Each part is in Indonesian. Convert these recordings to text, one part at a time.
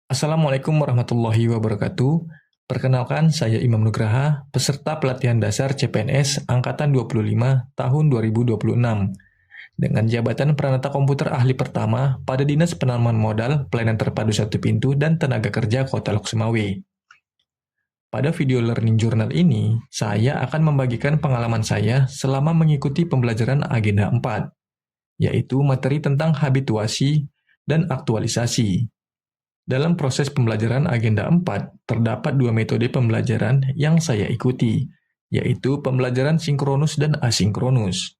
Assalamualaikum warahmatullahi wabarakatuh. Perkenalkan, saya Imam Nugraha, peserta pelatihan dasar CPNS Angkatan 25 tahun 2026, dengan jabatan Peranata Komputer Ahli Pertama pada Dinas Penanaman Modal, Pelayanan Terpadu Satu Pintu, dan Tenaga Kerja Kota Lok Sumawe. Pada video learning journal ini, saya akan membagikan pengalaman saya selama mengikuti pembelajaran Agenda 4, yaitu materi tentang habituasi dan aktualisasi. Dalam proses pembelajaran Agenda 4, terdapat dua metode pembelajaran yang saya ikuti, yaitu pembelajaran sinkronus dan asinkronus.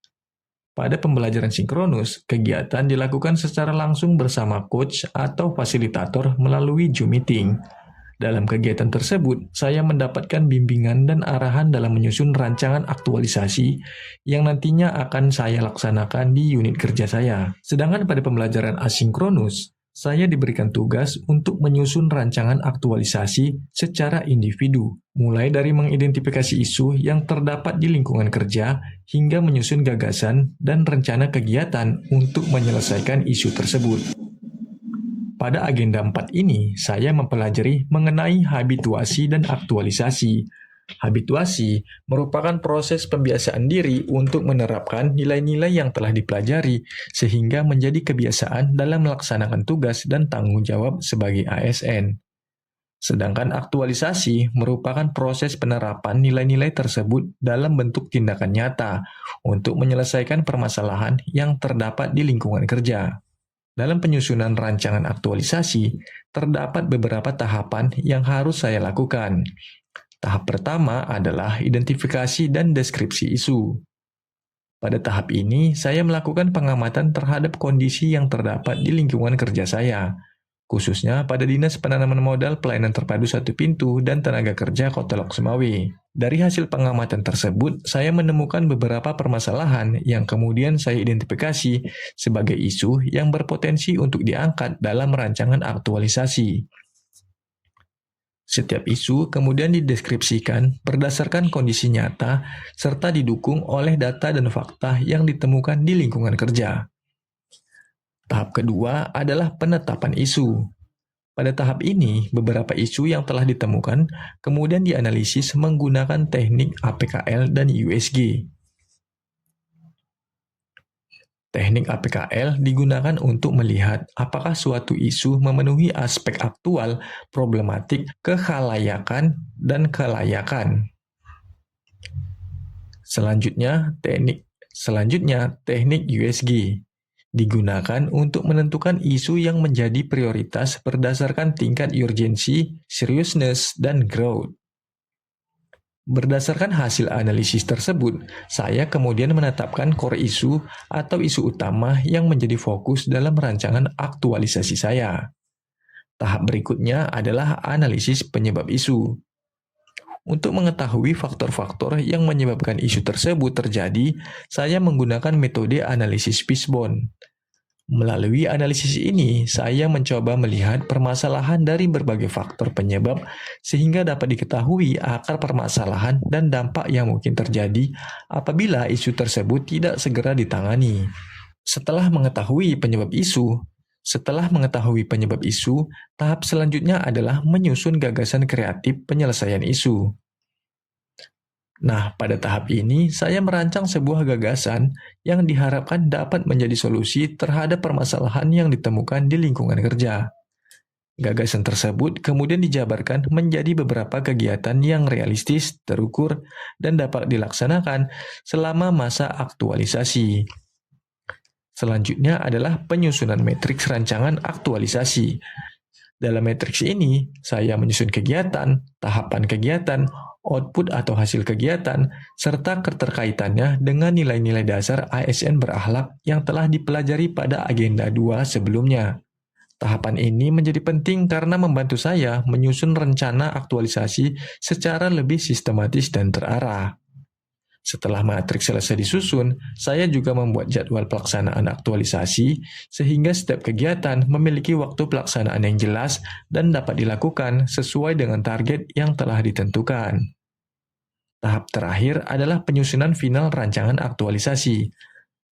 Pada pembelajaran sinkronus, kegiatan dilakukan secara langsung bersama coach atau fasilitator melalui Zoom Meeting. Dalam kegiatan tersebut, saya mendapatkan bimbingan dan arahan dalam menyusun rancangan aktualisasi yang nantinya akan saya laksanakan di unit kerja saya. Sedangkan pada pembelajaran asinkronus, saya diberikan tugas untuk menyusun rancangan aktualisasi secara individu, mulai dari mengidentifikasi isu yang terdapat di lingkungan kerja hingga menyusun gagasan dan rencana kegiatan untuk menyelesaikan isu tersebut. Pada agenda 4 ini, saya mempelajari mengenai habituasi dan aktualisasi. Habituasi merupakan proses pembiasaan diri untuk menerapkan nilai-nilai yang telah dipelajari sehingga menjadi kebiasaan dalam melaksanakan tugas dan tanggung jawab sebagai ASN. Sedangkan aktualisasi merupakan proses penerapan nilai-nilai tersebut dalam bentuk tindakan nyata untuk menyelesaikan permasalahan yang terdapat di lingkungan kerja. Dalam penyusunan rancangan aktualisasi, terdapat beberapa tahapan yang harus saya lakukan. Tahap pertama adalah identifikasi dan deskripsi isu. Pada tahap ini, saya melakukan pengamatan terhadap kondisi yang terdapat di lingkungan kerja saya, khususnya pada Dinas Penanaman Modal Pelayanan Terpadu Satu Pintu dan Tenaga Kerja Kota Lok Sumawe. Dari hasil pengamatan tersebut, saya menemukan beberapa permasalahan yang kemudian saya identifikasi sebagai isu yang berpotensi untuk diangkat dalam rancangan aktualisasi. Setiap isu kemudian dideskripsikan berdasarkan kondisi nyata serta didukung oleh data dan fakta yang ditemukan di lingkungan kerja. Tahap kedua adalah penetapan isu. Pada tahap ini, beberapa isu yang telah ditemukan kemudian dianalisis menggunakan teknik APKL dan USG. Teknik APKL digunakan untuk melihat apakah suatu isu memenuhi aspek aktual, problematik, kekhalayakan, dan kelayakan. Selanjutnya, teknik USG digunakan untuk menentukan isu yang menjadi prioritas berdasarkan tingkat urgensi, seriousness, dan growth. Berdasarkan hasil analisis tersebut, saya kemudian menetapkan core isu atau isu utama yang menjadi fokus dalam rancangan aktualisasi saya. Tahap berikutnya adalah analisis penyebab isu. Untuk mengetahui faktor-faktor yang menyebabkan isu tersebut terjadi, saya menggunakan metode analisis fishbone. Melalui analisis ini, saya mencoba melihat permasalahan dari berbagai faktor penyebab sehingga dapat diketahui akar permasalahan dan dampak yang mungkin terjadi apabila isu tersebut tidak segera ditangani. Setelah mengetahui penyebab isu, tahap selanjutnya adalah menyusun gagasan kreatif penyelesaian isu. Nah, pada tahap ini, saya merancang sebuah gagasan yang diharapkan dapat menjadi solusi terhadap permasalahan yang ditemukan di lingkungan kerja. Gagasan tersebut kemudian dijabarkan menjadi beberapa kegiatan yang realistis, terukur, dan dapat dilaksanakan selama masa aktualisasi. Selanjutnya adalah penyusunan matriks rancangan aktualisasi. Dalam matriks ini, saya menyusun kegiatan, tahapan kegiatan, output atau hasil kegiatan, serta keterkaitannya dengan nilai-nilai dasar ASN berakhlak yang telah dipelajari pada agenda 2 sebelumnya. Tahapan ini menjadi penting karena membantu saya menyusun rencana aktualisasi secara lebih sistematis dan terarah. Setelah matriks selesai disusun, saya juga membuat jadwal pelaksanaan aktualisasi sehingga setiap kegiatan memiliki waktu pelaksanaan yang jelas dan dapat dilakukan sesuai dengan target yang telah ditentukan. Tahap terakhir adalah penyusunan final rancangan aktualisasi.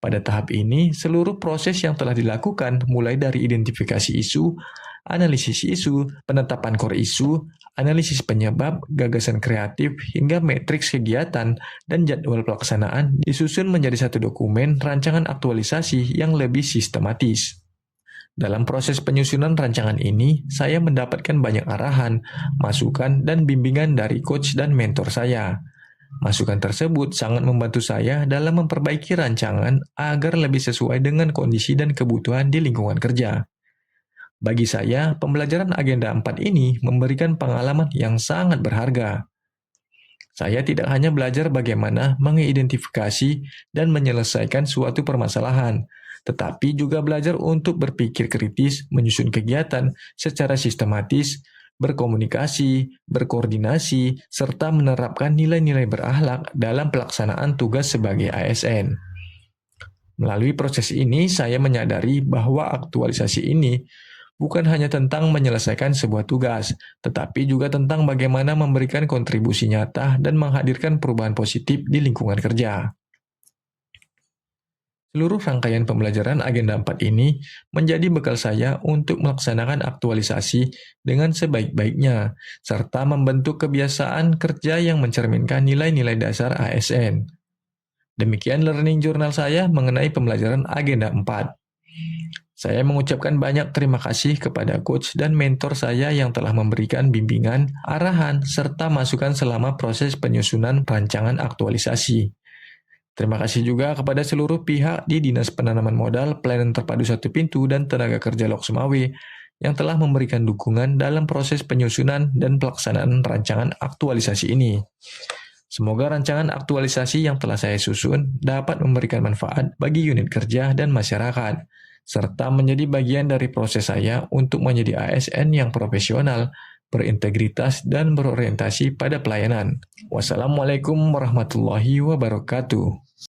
Pada tahap ini, seluruh proses yang telah dilakukan mulai dari identifikasi isu, analisis isu, penetapan core isu, analisis penyebab, gagasan kreatif, hingga matriks kegiatan dan jadwal pelaksanaan disusun menjadi satu dokumen rancangan aktualisasi yang lebih sistematis. Dalam proses penyusunan rancangan ini, saya mendapatkan banyak arahan, masukan, dan bimbingan dari coach dan mentor saya. Masukan tersebut sangat membantu saya dalam memperbaiki rancangan agar lebih sesuai dengan kondisi dan kebutuhan di lingkungan kerja. Bagi saya, pembelajaran Agenda 4 ini memberikan pengalaman yang sangat berharga. Saya tidak hanya belajar bagaimana mengidentifikasi dan menyelesaikan suatu permasalahan, tetapi juga belajar untuk berpikir kritis, menyusun kegiatan secara sistematis, berkomunikasi, berkoordinasi, serta menerapkan nilai-nilai berakhlak dalam pelaksanaan tugas sebagai ASN. Melalui proses ini, saya menyadari bahwa aktualisasi ini bukan hanya tentang menyelesaikan sebuah tugas, tetapi juga tentang bagaimana memberikan kontribusi nyata dan menghadirkan perubahan positif di lingkungan kerja. Seluruh rangkaian pembelajaran Agenda 4 ini menjadi bekal saya untuk melaksanakan aktualisasi dengan sebaik-baiknya, serta membentuk kebiasaan kerja yang mencerminkan nilai-nilai dasar ASN. Demikian learning journal saya mengenai pembelajaran Agenda 4. Saya mengucapkan banyak terima kasih kepada coach dan mentor saya yang telah memberikan bimbingan, arahan, serta masukan selama proses penyusunan rancangan aktualisasi. Terima kasih juga kepada seluruh pihak di Dinas Penanaman Modal, Pelayanan Terpadu Satu Pintu, dan Tenaga Kerja Lok Sumawe yang telah memberikan dukungan dalam proses penyusunan dan pelaksanaan rancangan aktualisasi ini. Semoga rancangan aktualisasi yang telah saya susun dapat memberikan manfaat bagi unit kerja dan masyarakat, serta menjadi bagian dari proses saya untuk menjadi ASN yang profesional, berintegritas, dan berorientasi pada pelayanan. Wassalamualaikum warahmatullahi wabarakatuh.